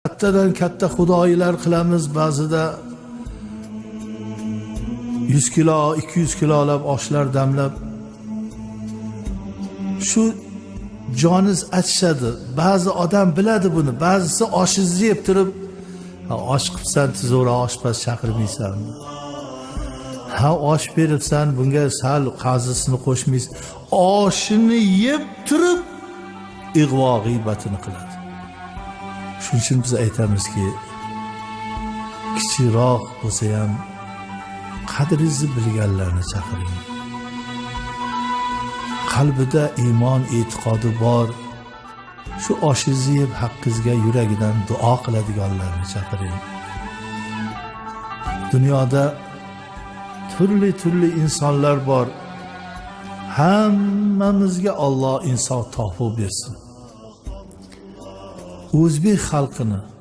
kattadan katta xudoyilar qilamiz, ba'zida 100 kilo, 200 kilolab oshlar damlab. Shu joniz achishadi. Ba'zi odam biladi buni, ba'zisi oshingizni yeb turib, osh qilibsan, tezroq oshpaz chaqirmaysan. Osh beribsan, bunga sal qazisini qo'shmaysan. Oshini yeb turib ig'vo g'iybatini qiladi. Shuning uchun biz aytamizki, kichikroq bo'lsa ham qadringizni bilganlarni chaqiring. Qalbida iymon, e'tiqodi bor, shu oshingizni yeb haqqingizga yuragidan duo qiladiganlarni chaqiring. Dunyoda turli insonlar bor. Hammamizga Alloh insof topib bersin. O'zbek xalqini